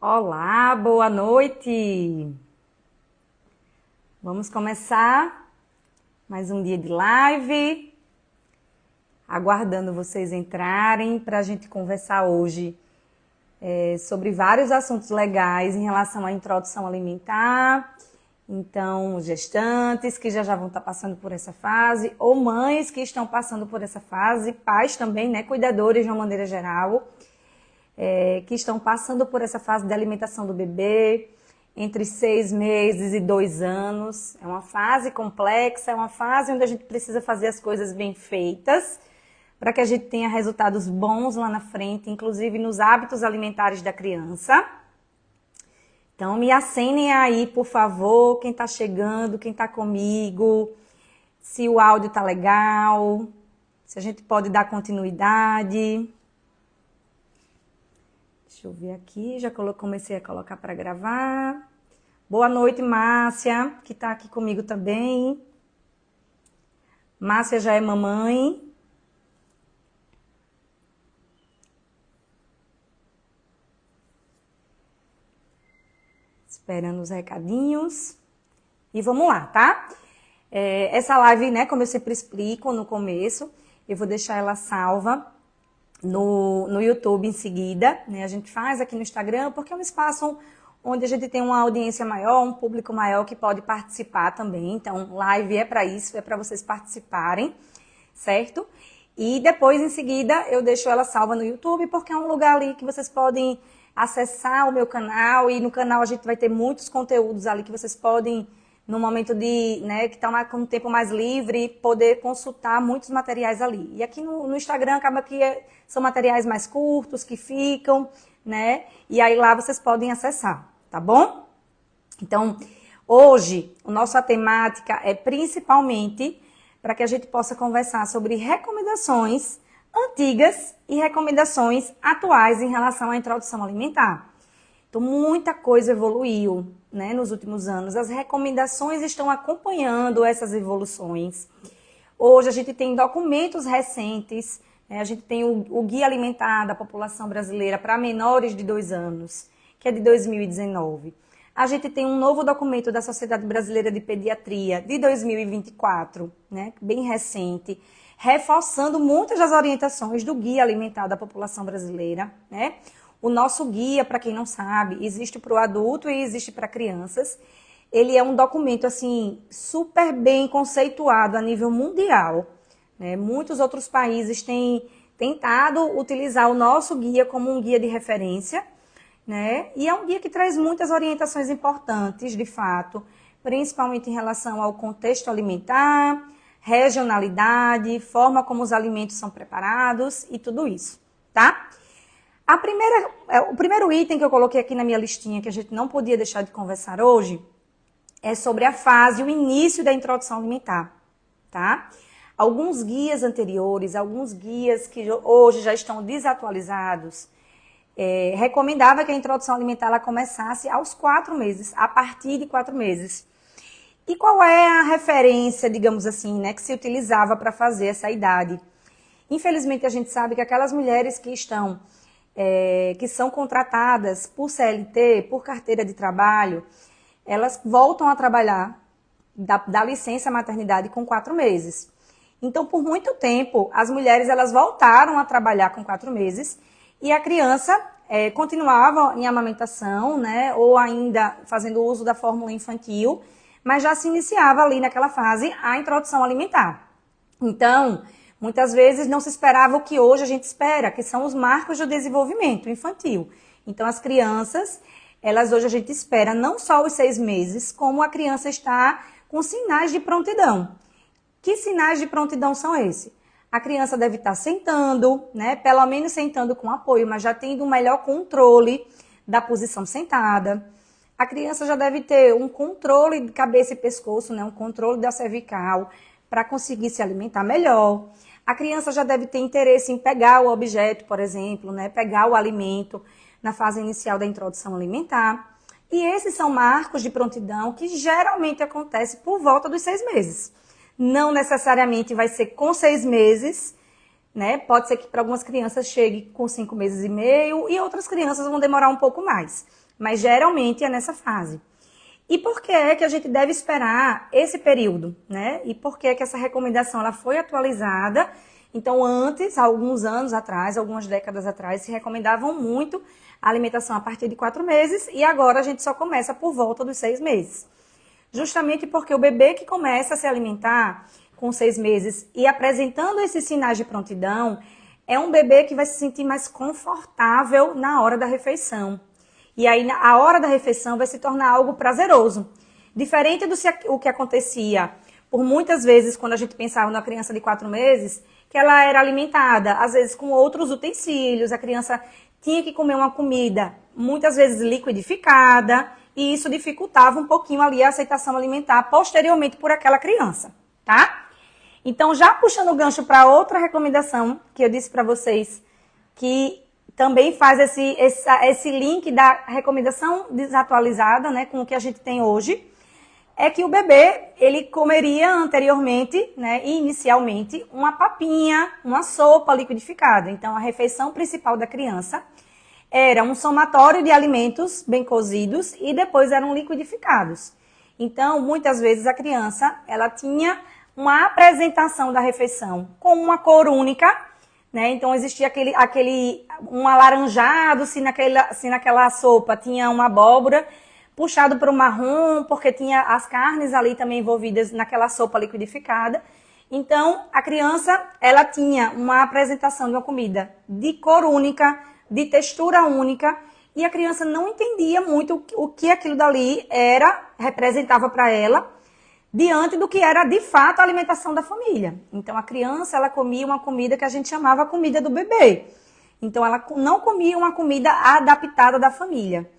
Olá, boa noite! Vamos começar mais um dia de live, aguardando vocês entrarem para a gente conversar hoje sobre vários assuntos legais em relação à introdução alimentar. Então, gestantes que já vão estar passando por essa fase, ou mães que estão passando por essa fase, pais também, né, cuidadores de uma maneira geral, que estão passando por essa fase de alimentação do bebê, entre 6 meses e 2 anos. É uma fase complexa, é uma fase onde a gente precisa fazer as coisas bem feitas, para que a gente tenha resultados bons lá na frente, inclusive nos hábitos alimentares da criança. Então, me acenem aí, por favor, quem está chegando, quem está comigo, se o áudio está legal, se a gente pode dar continuidade. Deixa eu ver aqui, já comecei a colocar para gravar. Boa noite, Márcia, que está aqui comigo também. Márcia já é mamãe. Esperando os recadinhos. E vamos lá, tá? Essa live, né, como eu sempre explico no começo, eu vou deixar ela salva no YouTube em seguida, né? A gente faz aqui no Instagram, porque é um espaço onde a gente tem uma audiência maior, um público maior que pode participar também. Então, live é para isso, é para vocês participarem, certo? E depois, em seguida, eu deixo ela salva no YouTube, porque é um lugar ali que vocês podem acessar o meu canal, e no canal a gente vai ter muitos conteúdos ali que vocês podem, no momento de, né, que está com um tempo mais livre, poder consultar muitos materiais ali. E aqui no Instagram acaba que são materiais mais curtos, que ficam, né? E aí lá vocês podem acessar, tá bom? Então, hoje, a nossa temática é principalmente para que a gente possa conversar sobre recomendações antigas e recomendações atuais em relação à introdução alimentar. Então, muita coisa evoluiu, né, nos últimos anos. As recomendações estão acompanhando essas evoluções. Hoje, a gente tem documentos recentes, né, a gente tem o Guia Alimentar da População Brasileira para menores de 2 anos, que é de 2019. A gente tem um novo documento da Sociedade Brasileira de Pediatria, de 2024, né, bem recente, reforçando muitas das orientações do Guia Alimentar da População Brasileira, né? O nosso guia, para quem não sabe, existe para o adulto e existe para crianças. Ele é um documento assim super bem conceituado a nível mundial, né? Muitos outros países têm tentado utilizar o nosso guia como um guia de referência, né? E é um guia que traz muitas orientações importantes, de fato, principalmente em relação ao contexto alimentar, regionalidade, forma como os alimentos são preparados e tudo isso, tá? O primeiro item que eu coloquei aqui na minha listinha, que a gente não podia deixar de conversar hoje, é sobre a fase, o início da introdução alimentar, tá? Alguns guias anteriores, alguns guias que hoje já estão desatualizados, recomendava que a introdução alimentar ela começasse aos 4 meses, a partir de 4 meses. E qual é a referência, digamos assim, né, que se utilizava para fazer essa idade? Infelizmente, a gente sabe que aquelas mulheres que são contratadas por CLT, por carteira de trabalho, elas voltam a trabalhar da licença maternidade com 4 meses. Então, por muito tempo, as mulheres elas voltaram a trabalhar com 4 meses e a criança continuava em amamentação, né, ou ainda fazendo uso da fórmula infantil, mas já se iniciava ali naquela fase a introdução alimentar. Então, muitas vezes não se esperava o que hoje a gente espera, que são os marcos do desenvolvimento infantil. Então, as crianças, elas hoje a gente espera não só os 6 meses, como a criança está com sinais de prontidão. Que sinais de prontidão são esses? A criança deve estar sentando, né? Pelo menos sentando com apoio, mas já tendo um melhor controle da posição sentada. A criança já deve ter um controle de cabeça e pescoço, né? Um controle da cervical, para conseguir se alimentar melhor. A criança já deve ter interesse em pegar o objeto, por exemplo, né? Pegar o alimento na fase inicial da introdução alimentar. E esses são marcos de prontidão que geralmente acontecem por volta dos 6 meses. Não necessariamente vai ser com 6 meses, né? Pode ser que para algumas crianças chegue com 5 meses e meio e outras crianças vão demorar um pouco mais. mas geralmente é nessa fase. E por que é que a gente deve esperar esse período, né? E por que é que essa recomendação ela foi atualizada? Então, antes, alguns anos atrás, algumas décadas atrás, se recomendavam muito a alimentação a partir de 4 meses e agora a gente só começa por volta dos 6 meses. Justamente porque o bebê que começa a se alimentar com 6 meses e apresentando esses sinais de prontidão, é um bebê que vai se sentir mais confortável na hora da refeição. E aí, a hora da refeição vai se tornar algo prazeroso. Diferente do que acontecia por muitas vezes quando a gente pensava numa criança de 4 meses, que ela era alimentada, às vezes com outros utensílios, a criança tinha que comer uma comida, muitas vezes liquidificada, e isso dificultava um pouquinho ali a aceitação alimentar posteriormente por aquela criança, tá? Então, já puxando o gancho para outra recomendação que eu disse para vocês, que também faz esse link da recomendação desatualizada, né, com o que a gente tem hoje, é que o bebê, ele comeria anteriormente, né, inicialmente, uma papinha, uma sopa liquidificada. Então, a refeição principal da criança era um somatório de alimentos bem cozidos e depois eram liquidificados. Então, muitas vezes a criança, ela tinha uma apresentação da refeição com uma cor única, né? Então, existia um alaranjado, se naquela sopa tinha uma abóbora, puxado para o marrom, porque tinha as carnes ali também envolvidas naquela sopa liquidificada. Então, a criança, ela tinha uma apresentação de uma comida de cor única, de textura única, e a criança não entendia muito o que aquilo dali representava para ela, diante do que era de fato a alimentação da família. Então, a criança, ela comia uma comida que a gente chamava comida do bebê. Então, ela não comia uma comida adaptada da família.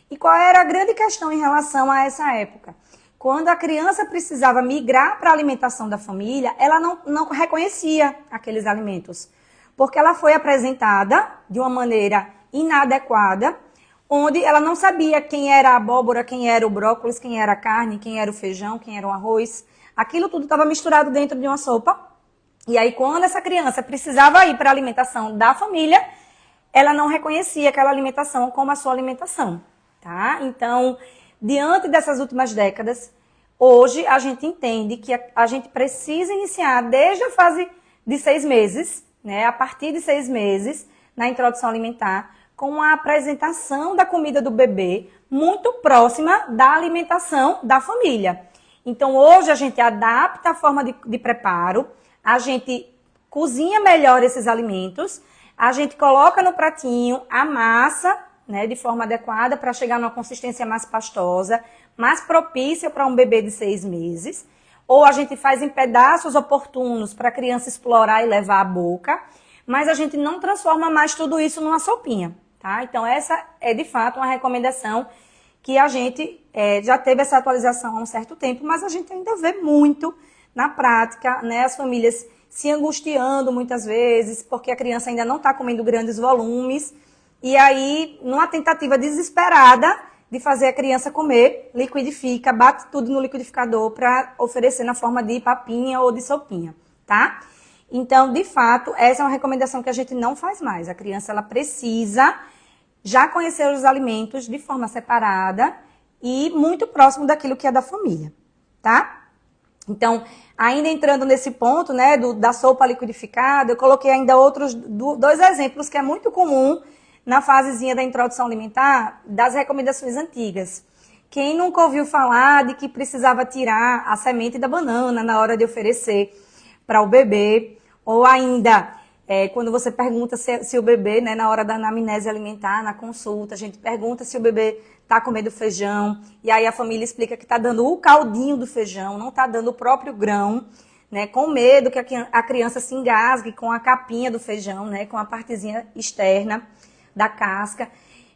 E qual era a grande questão em relação a essa época? Quando a criança precisava migrar para a alimentação da família, ela não reconhecia aqueles alimentos, porque ela foi apresentada de uma maneira inadequada, onde ela não sabia quem era a abóbora, quem era o brócolis, quem era a carne, quem era o feijão, quem era o arroz. Aquilo tudo estava misturado dentro de uma sopa. E aí, quando essa criança precisava ir para a alimentação da família, ela não reconhecia aquela alimentação como a sua alimentação. Tá? Então, diante dessas últimas décadas, hoje a gente entende que a gente precisa iniciar desde a fase de 6 meses, né, a partir de 6 meses, na introdução alimentar, com a apresentação da comida do bebê muito próxima da alimentação da família. Então, hoje a gente adapta a forma de preparo, a gente cozinha melhor esses alimentos, a gente coloca no pratinho a massa, né, de forma adequada para chegar numa consistência mais pastosa, mais propícia para um bebê de 6 meses. Ou a gente faz em pedaços oportunos para a criança explorar e levar à boca, mas a gente não transforma mais tudo isso numa sopinha, tá? Então essa é de fato uma recomendação que a gente já teve essa atualização há um certo tempo, mas a gente ainda vê muito na prática, né, as famílias se angustiando muitas vezes, porque a criança ainda não está comendo grandes volumes, e aí, numa tentativa desesperada de fazer a criança comer, liquidifica, bate tudo no liquidificador para oferecer na forma de papinha ou de sopinha, tá? Então, de fato, essa é uma recomendação que a gente não faz mais. A criança, ela precisa já conhecer os alimentos de forma separada e muito próximo daquilo que é da família, tá? Então, ainda entrando nesse ponto, né, da sopa liquidificada, eu coloquei ainda dois exemplos que é muito comum na fasezinha da introdução alimentar, das recomendações antigas. Quem nunca ouviu falar de que precisava tirar a semente da banana na hora de oferecer para o bebê, ou ainda, quando você pergunta se o bebê, né, na hora da anamnese alimentar, na consulta, a gente pergunta se o bebê está comendo feijão, e aí a família explica que está dando o caldinho do feijão, não está dando o próprio grão, né, com medo que a criança se engasgue com a capinha do feijão, né, com a partezinha externa da casca,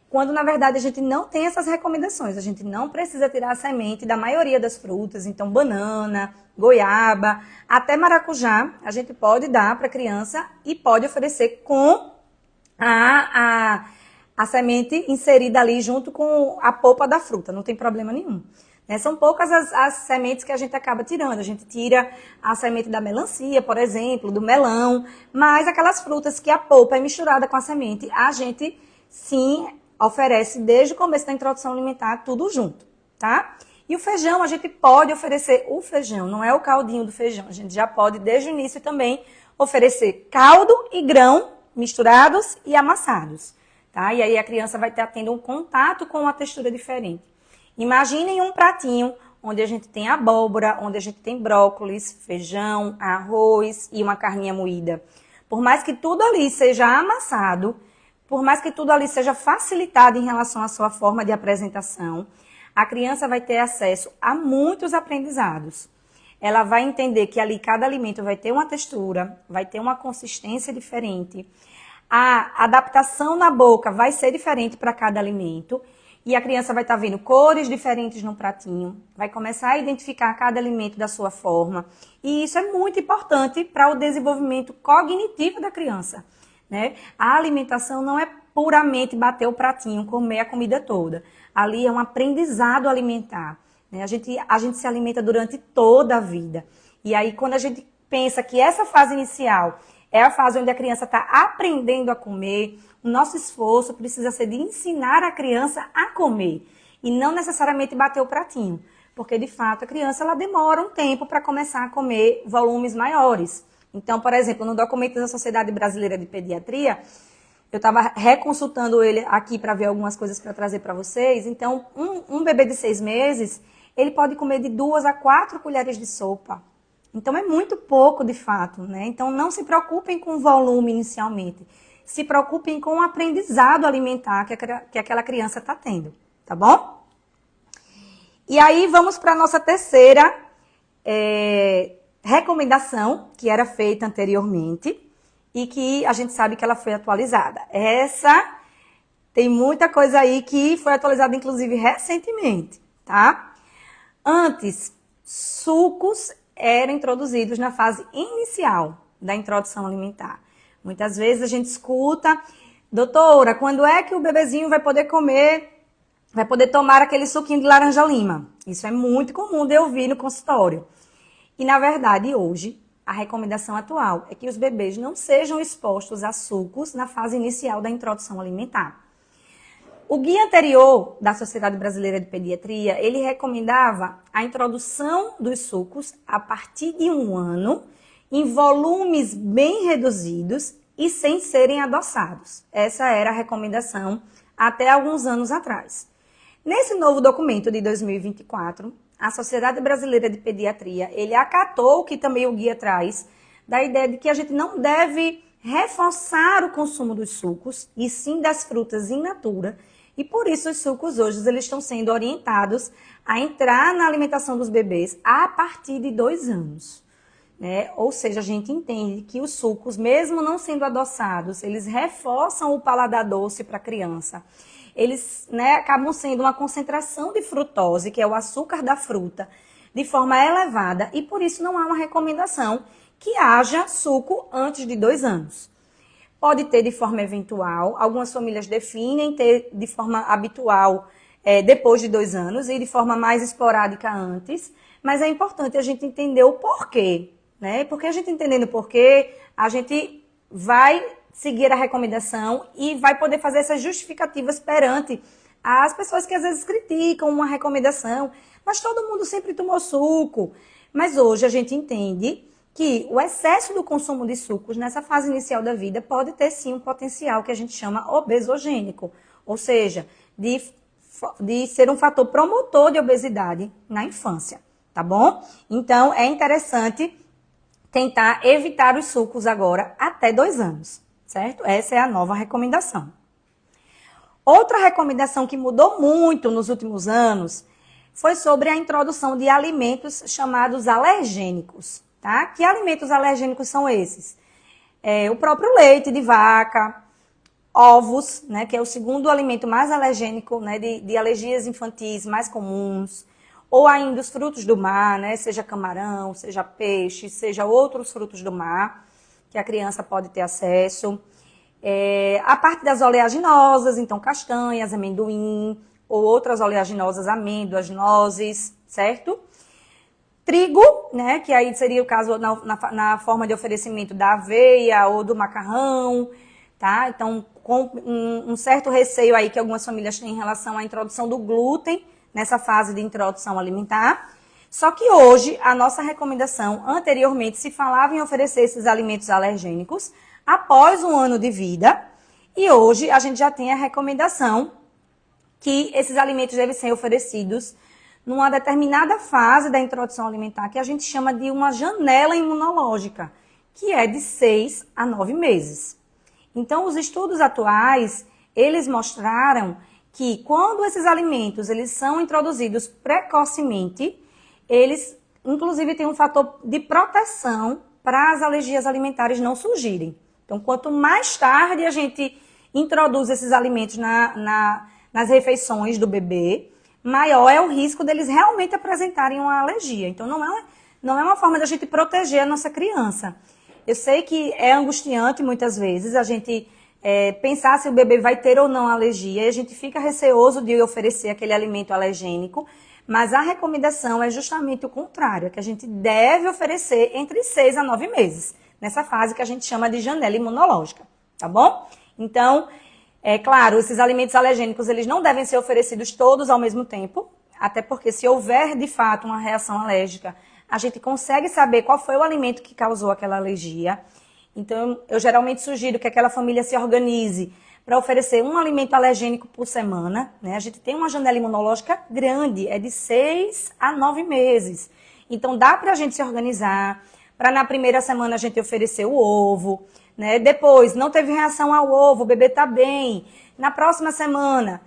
quando na verdade a gente não tem essas recomendações, a gente não precisa tirar a semente da maioria das frutas, então banana, goiaba, até maracujá, a gente pode dar para a criança e pode oferecer com a semente inserida ali junto com a polpa da fruta, não tem problema nenhum. Né? São poucas as sementes que a gente acaba tirando, a gente tira a semente da melancia, por exemplo, do melão, mas aquelas frutas que a polpa é misturada com a semente, a gente sim oferece desde o começo da introdução alimentar tudo junto, tá? E o feijão, a gente pode oferecer o feijão, não é o caldinho do feijão. A gente já pode, desde o início também, oferecer caldo e grão misturados e amassados, tá? E aí a criança vai estar tendo um contato com uma textura diferente. Imaginem um pratinho onde a gente tem abóbora, onde a gente tem brócolis, feijão, arroz e uma carninha moída. Por mais que tudo ali seja amassado, por mais que tudo ali seja facilitado em relação à sua forma de apresentação, a criança vai ter acesso a muitos aprendizados. Ela vai entender que ali cada alimento vai ter uma textura, vai ter uma consistência diferente. A adaptação na boca vai ser diferente para cada alimento. E a criança vai estar vendo cores diferentes no pratinho, vai começar a identificar cada alimento da sua forma. E isso é muito importante para o desenvolvimento cognitivo da criança, né? A alimentação não é puramente bater o pratinho, comer a comida toda. Ali é um aprendizado alimentar, né? A gente se alimenta durante toda a vida. E aí, quando a gente pensa que essa fase inicial é a fase onde a criança está aprendendo a comer, o nosso esforço precisa ser de ensinar a criança a comer e não necessariamente bater o pratinho. Porque, de fato, a criança ela demora um tempo para começar a comer volumes maiores. Então, por exemplo, no documento da Sociedade Brasileira de Pediatria, eu estava reconsultando ele aqui para ver algumas coisas para trazer para vocês. Então, um bebê de 6 meses, ele pode comer de 2 a 4 colheres de sopa. Então, é muito pouco, de fato, né? Então, não se preocupem com o volume inicialmente. Se preocupem com o aprendizado alimentar que aquela criança está tendo, tá bom? E aí, vamos para a nossa terceira recomendação, que era feita anteriormente e que a gente sabe que ela foi atualizada. Essa tem muita coisa aí que foi atualizada, inclusive, recentemente, tá? Antes, sucos eram introduzidos na fase inicial da introdução alimentar. Muitas vezes a gente escuta, doutora, quando é que o bebezinho vai poder comer, vai poder tomar aquele suquinho de laranja-lima? Isso é muito comum de eu ouvir no consultório. E, na verdade, hoje, a recomendação atual é que os bebês não sejam expostos a sucos na fase inicial da introdução alimentar. O guia anterior da Sociedade Brasileira de Pediatria, ele recomendava a introdução dos sucos a partir de 1 ano, em volumes bem reduzidos e sem serem adoçados. Essa era a recomendação até alguns anos atrás. Nesse novo documento de 2024, a Sociedade Brasileira de Pediatria, ele acatou o que também o guia traz, da ideia de que a gente não deve reforçar o consumo dos sucos, e sim das frutas in natura. E por isso os sucos hoje eles estão sendo orientados a entrar na alimentação dos bebês a partir de 2 anos. Né? Ou seja, a gente entende que os sucos, mesmo não sendo adoçados, eles reforçam o paladar doce para a criança. Eles, né, acabam sendo uma concentração de frutose, que é o açúcar da fruta, de forma elevada, e por isso não há uma recomendação que haja suco antes de 2 anos. Pode ter de forma eventual, algumas famílias definem ter de forma habitual depois de 2 anos e de forma mais esporádica antes, mas é importante a gente entender o porquê, né? Porque a gente entendendo o porquê, a gente vai seguir a recomendação e vai poder fazer essas justificativas perante as pessoas que às vezes criticam uma recomendação, mas todo mundo sempre tomou suco. Mas hoje a gente entende que o excesso do consumo de sucos nessa fase inicial da vida pode ter sim um potencial que a gente chama obesogênico, ou seja, de ser um fator promotor de obesidade na infância, tá bom? Então, é interessante tentar evitar os sucos agora até 2 anos, certo? Essa é a nova recomendação. Outra recomendação que mudou muito nos últimos anos foi sobre a introdução de alimentos chamados alergênicos. Tá? Que alimentos alergênicos são esses? O próprio leite de vaca, ovos, né, que é o segundo alimento mais alergênico, né, de alergias infantis mais comuns, ou ainda os frutos do mar, né, seja camarão, seja peixe, seja outros frutos do mar, que a criança pode ter acesso. A parte das oleaginosas, então castanhas, amendoim, ou outras oleaginosas, amêndoas, nozes, certo? Trigo, né, que aí seria o caso na forma de oferecimento da aveia ou do macarrão, tá? Então, com um certo receio aí que algumas famílias têm em relação à introdução do glúten nessa fase de introdução alimentar. Só que hoje, a nossa recomendação, anteriormente, se falava em oferecer esses alimentos alergênicos após 1 ano de vida, e hoje a gente já tem a recomendação que esses alimentos devem ser oferecidos numa determinada fase da introdução alimentar, que a gente chama de uma janela imunológica, que é de 6 a 9 meses. Então, os estudos atuais, eles mostraram que quando esses alimentos eles são introduzidos precocemente, eles, inclusive, têm um fator de proteção para as alergias alimentares não surgirem. Então, quanto mais tarde a gente introduz esses alimentos nas refeições do bebê, maior é o risco deles realmente apresentarem uma alergia. Então, não é uma forma da gente proteger a nossa criança. Eu sei que é angustiante muitas vezes a gente pensar se o bebê vai ter ou não alergia, e a gente fica receoso de oferecer aquele alimento alergênico, mas a recomendação é justamente o contrário, é que a gente deve oferecer entre 6 a 9 meses, nessa fase que a gente chama de janela imunológica, tá bom? Então, é claro, esses alimentos alergênicos eles não devem ser oferecidos todos ao mesmo tempo, até porque se houver de fato uma reação alérgica, a gente consegue saber qual foi o alimento que causou aquela alergia. Então, eu geralmente sugiro que aquela família se organize para oferecer um alimento alergênico por semana, né? A gente tem uma janela imunológica grande, é de 6 a 9 meses. Então, dá para a gente se organizar, para na primeira semana a gente oferecer o ovo, né? Depois, não teve reação ao ovo, o bebê está bem. Na próxima semana,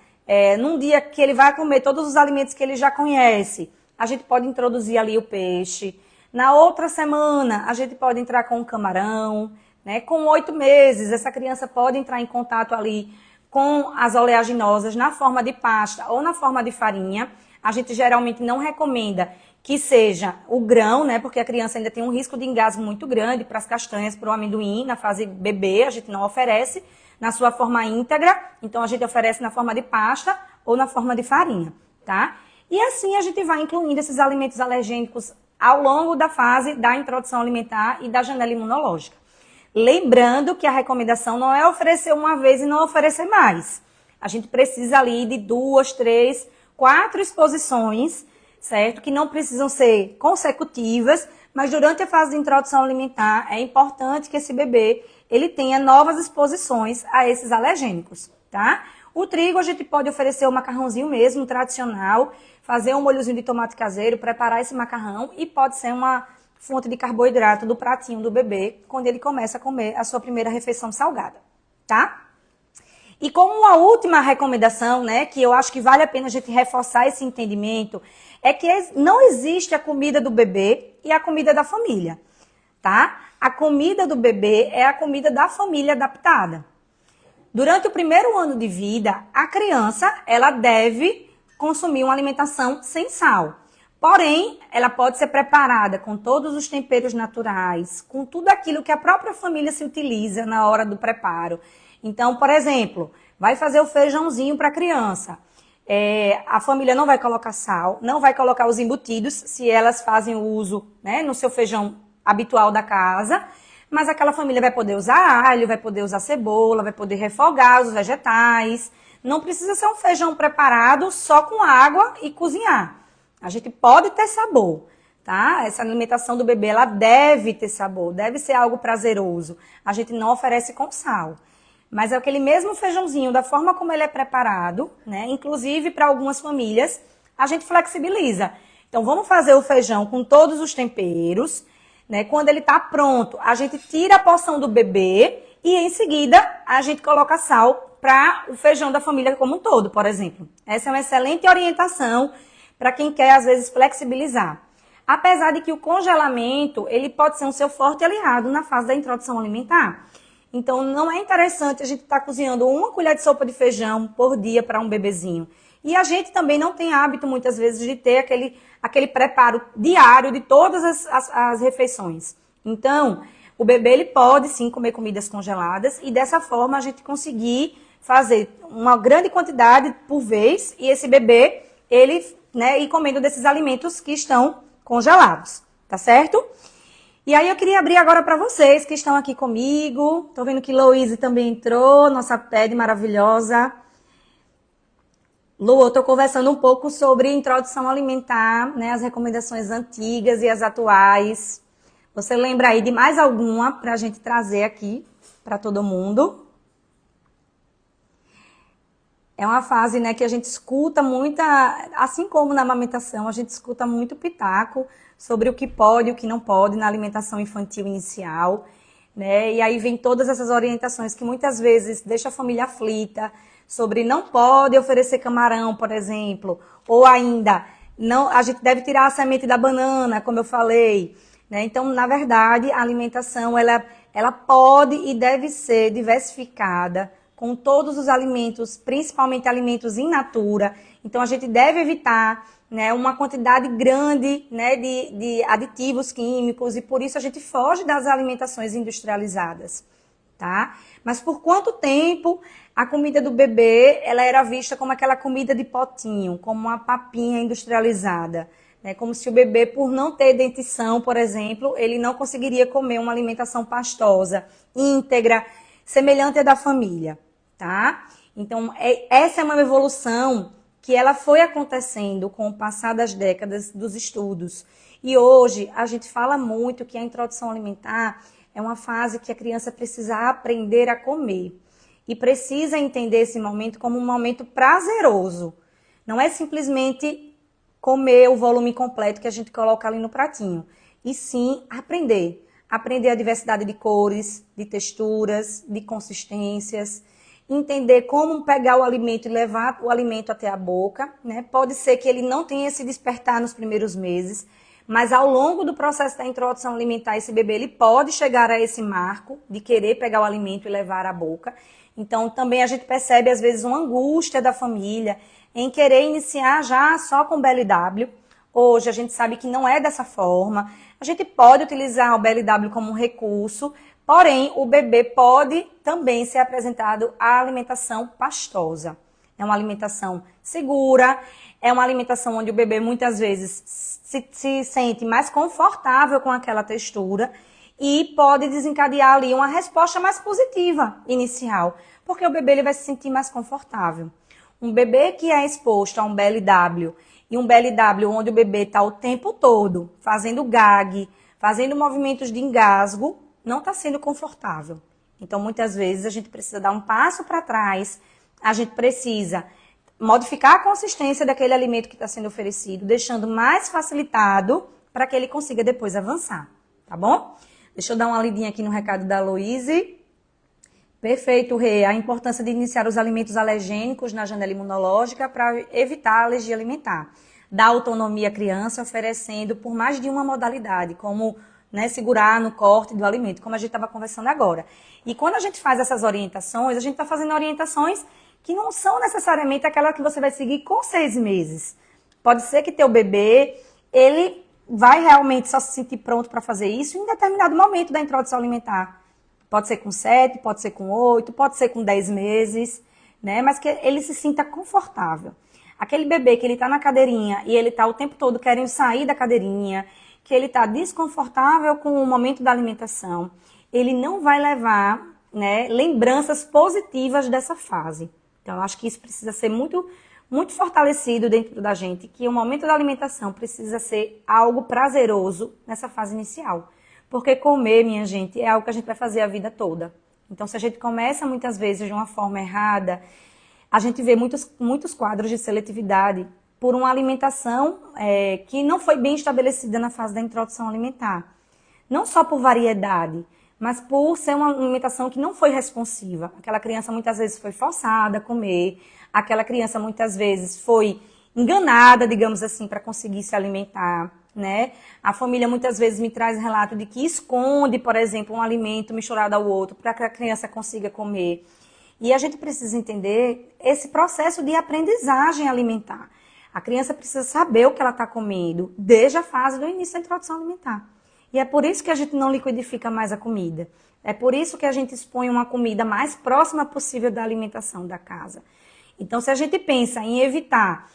num dia que ele vai comer todos os alimentos que ele já conhece, a gente pode introduzir ali o peixe. Na outra semana, a gente pode entrar com o camarão, né? Com 8 meses, essa criança pode entrar em contato ali com as oleaginosas na forma de pasta ou na forma de farinha. A gente geralmente não recomenda que seja o grão, né? Porque a criança ainda tem um risco de engasgo muito grande para as castanhas, para o amendoim, na fase bebê, a gente não oferece na sua forma íntegra. Então, a gente oferece na forma de pasta ou na forma de farinha, tá? E assim a gente vai incluindo esses alimentos alergênicos ao longo da fase da introdução alimentar e da janela imunológica. Lembrando que a recomendação não é oferecer uma vez e não oferecer mais. A gente precisa ali de 2, 3, 4 exposições, certo? Que não precisam ser consecutivas, mas durante a fase de introdução alimentar é importante que esse bebê ele tenha novas exposições a esses alergênicos, tá? O trigo a gente pode oferecer o macarrãozinho mesmo, tradicional, fazer um molhozinho de tomate caseiro, preparar esse macarrão e pode ser uma fonte de carboidrato do pratinho do bebê quando ele começa a comer a sua primeira refeição salgada, tá? E como uma última recomendação, né, que eu acho que vale a pena a gente reforçar esse entendimento, é que não existe a comida do bebê e a comida da família, tá? A comida do bebê é a comida da família adaptada. Durante o primeiro ano de vida, a criança, ela deve consumir uma alimentação sem sal. Porém, ela pode ser preparada com todos os temperos naturais, com tudo aquilo que a própria família se utiliza na hora do preparo. Então, por exemplo, vai fazer o feijãozinho para a criança. A família não vai colocar sal, não vai colocar os embutidos, se elas fazem o uso, né, no seu feijão habitual da casa. Mas aquela família vai poder usar alho, vai poder usar cebola, vai poder refogar os vegetais. Não precisa ser um feijão preparado só com água e cozinhar. A gente pode ter sabor, tá? Essa alimentação do bebê, ela deve ter sabor, deve ser algo prazeroso. A gente não oferece com sal. Mas é aquele mesmo feijãozinho, da forma como ele é preparado, né? Inclusive, para algumas famílias, a gente flexibiliza. Então, vamos fazer o feijão com todos os temperos, né? Quando ele está pronto, a gente tira a porção do bebê e, em seguida, a gente coloca sal para o feijão da família como um todo, por exemplo. Essa é uma excelente orientação para quem quer, às vezes, flexibilizar. Apesar de que o congelamento, ele pode ser um seu forte aliado na fase da introdução alimentar. Então, não é interessante a gente estar cozinhando 1 colher de sopa de feijão por dia para um bebezinho. E a gente também não tem hábito, muitas vezes, de ter aquele preparo diário de todas as refeições. Então, o bebê ele pode, sim, comer comidas congeladas e, dessa forma, a gente conseguir fazer uma grande quantidade por vez e esse bebê, ele, né, ir comendo desses alimentos que estão congelados, tá certo? E aí eu queria abrir agora para vocês que estão aqui comigo. Tô vendo que Louise também entrou, nossa pede maravilhosa. Lu, eu tô conversando um pouco sobre introdução alimentar, né, as recomendações antigas e as atuais. Você lembra aí de mais alguma para a gente trazer aqui para todo mundo? É uma fase, né, que a gente escuta muita, assim como na amamentação, a gente escuta muito pitaco sobre o que pode e o que não pode na alimentação infantil inicial, né? E aí vem todas essas orientações que muitas vezes deixa a família aflita sobre não pode oferecer camarão, por exemplo, ou ainda não, a gente deve tirar a semente da banana, como eu falei, né? Então, na verdade, a alimentação ela pode e deve ser diversificada com todos os alimentos, principalmente alimentos in natura. Então, a gente deve evitar, né, uma quantidade grande, né, de aditivos químicos e por isso a gente foge das alimentações industrializadas, tá? Mas por quanto tempo a comida do bebê ela era vista como aquela comida de potinho, como uma papinha industrializada, né? Como se o bebê, por não ter dentição, por exemplo, ele não conseguiria comer uma alimentação pastosa, íntegra, semelhante à da família. Tá? Então, essa é uma evolução que ela foi acontecendo com o passar das décadas dos estudos. E hoje a gente fala muito que a introdução alimentar é uma fase que a criança precisa aprender a comer. E precisa entender esse momento como um momento prazeroso. Não é simplesmente comer o volume completo que a gente coloca ali no pratinho. E sim aprender. Aprender a diversidade de cores, de texturas, de consistências. Entender como pegar o alimento e levar o alimento até a boca, né? Pode ser que ele não tenha esse despertar nos primeiros meses, mas ao longo do processo da introdução alimentar, esse bebê ele pode chegar a esse marco de querer pegar o alimento e levar à boca. Então, também a gente percebe, às vezes, uma angústia da família em querer iniciar já só com BLW. Hoje, a gente sabe que não é dessa forma. A gente pode utilizar o BLW como um recurso, porém, o bebê pode também ser apresentado à alimentação pastosa. É uma alimentação segura, é uma alimentação onde o bebê muitas vezes se sente mais confortável com aquela textura e pode desencadear ali uma resposta mais positiva inicial, porque o bebê ele vai se sentir mais confortável. Um bebê que é exposto a um BLW e um BLW onde o bebê está o tempo todo fazendo gag, fazendo movimentos de engasgo, não está sendo confortável. Então, muitas vezes, a gente precisa dar um passo para trás, a gente precisa modificar a consistência daquele alimento que está sendo oferecido, deixando mais facilitado para que ele consiga depois avançar, tá bom? Deixa eu dar uma lidinha aqui no recado da Louise. Perfeito, Rê. A importância de iniciar os alimentos alergênicos na janela imunológica para evitar a alergia alimentar. Dá autonomia à criança, oferecendo por mais de uma modalidade, como, né, segurar no corte do alimento, como a gente estava conversando agora. E quando a gente faz essas orientações, a gente está fazendo orientações que não são necessariamente aquela que você vai seguir com 6 meses. Pode ser que teu bebê, ele vai realmente só se sentir pronto para fazer isso em determinado momento da introdução alimentar. Pode ser com 7, pode ser com 8, pode ser com 10 meses, né? Mas que ele se sinta confortável. Aquele bebê que ele está na cadeirinha e ele está o tempo todo querendo sair da cadeirinha, que ele está desconfortável com o momento da alimentação, ele não vai levar, né, lembranças positivas dessa fase. Então, eu acho que isso precisa ser muito, muito fortalecido dentro da gente, que o momento da alimentação precisa ser algo prazeroso nessa fase inicial. Porque comer, minha gente, é algo que a gente vai fazer a vida toda. Então, se a gente começa muitas vezes de uma forma errada, a gente vê muitos quadros de seletividade por uma alimentação que não foi bem estabelecida na fase da introdução alimentar. Não só por variedade, mas por ser uma alimentação que não foi responsiva. Aquela criança muitas vezes foi forçada a comer, aquela criança muitas vezes foi enganada, digamos assim, para conseguir se alimentar, né? A família muitas vezes me traz relato de que esconde, por exemplo, um alimento misturado ao outro para que a criança consiga comer. E a gente precisa entender esse processo de aprendizagem alimentar. A criança precisa saber o que ela está comendo desde a fase do início da introdução alimentar. E é por isso que a gente não liquidifica mais a comida. É por isso que a gente expõe uma comida mais próxima possível da alimentação da casa. Então, se a gente pensa em evitar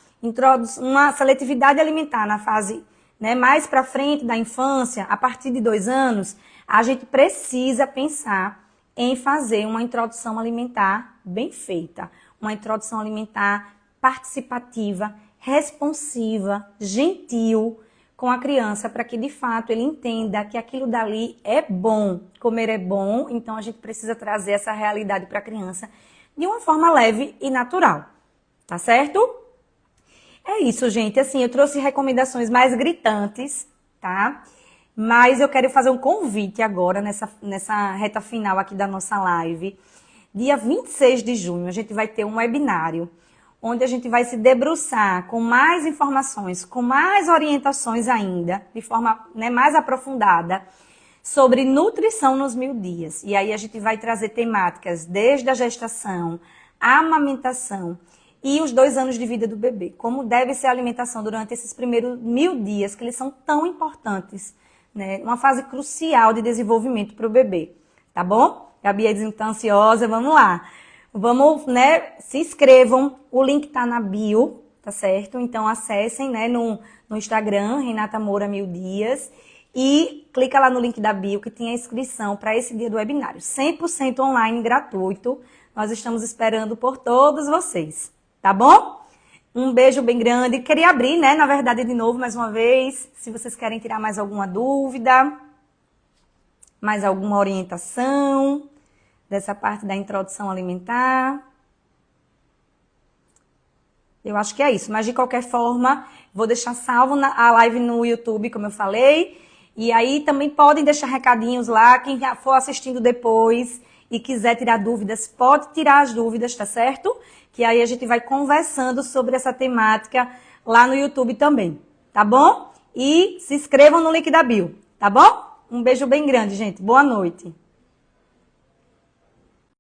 uma seletividade alimentar na fase né, mais para frente da infância, a partir de 2 anos, a gente precisa pensar em fazer uma introdução alimentar bem feita. Uma introdução alimentar participativa, responsiva, gentil com a criança, para que de fato ele entenda que aquilo dali é bom. Comer é bom, então a gente precisa trazer essa realidade para a criança de uma forma leve e natural. Tá certo? É isso, gente. Assim, eu trouxe recomendações mais gritantes, tá? Mas eu quero fazer um convite agora, nessa reta final aqui da nossa live. Dia 26 de junho, a gente vai ter um webinário, onde a gente vai se debruçar com mais informações, com mais orientações ainda, de forma, né, mais aprofundada, sobre nutrição nos 1000 dias. E aí a gente vai trazer temáticas desde a gestação, a amamentação e os 2 anos de vida do bebê. Como deve ser a alimentação durante esses primeiros 1000 dias, que eles são tão importantes, né? Uma fase crucial de desenvolvimento para o bebê, tá bom? Gabi é tá ansiosa, vamos lá. Vamos, né, se inscrevam, o link tá na bio, tá certo? Então acessem, né, no Instagram, Renata Moura 1000 dias, e clica lá no link da bio que tem a inscrição para esse dia do webinário. 100% online, gratuito. Nós estamos esperando por todos vocês, tá bom? Um beijo bem grande. Queria abrir, né, na verdade, de novo, mais uma vez, se vocês querem tirar mais alguma dúvida, mais alguma orientação dessa parte da introdução alimentar. Eu acho que é isso, mas de qualquer forma, vou deixar salvo a live no YouTube, como eu falei, e aí também podem deixar recadinhos lá, quem for assistindo depois e quiser tirar dúvidas, pode tirar as dúvidas, tá certo? Que aí a gente vai conversando sobre essa temática lá no YouTube também, tá bom? E se inscrevam no link da bio, tá bom? Um beijo bem grande, gente. Boa noite.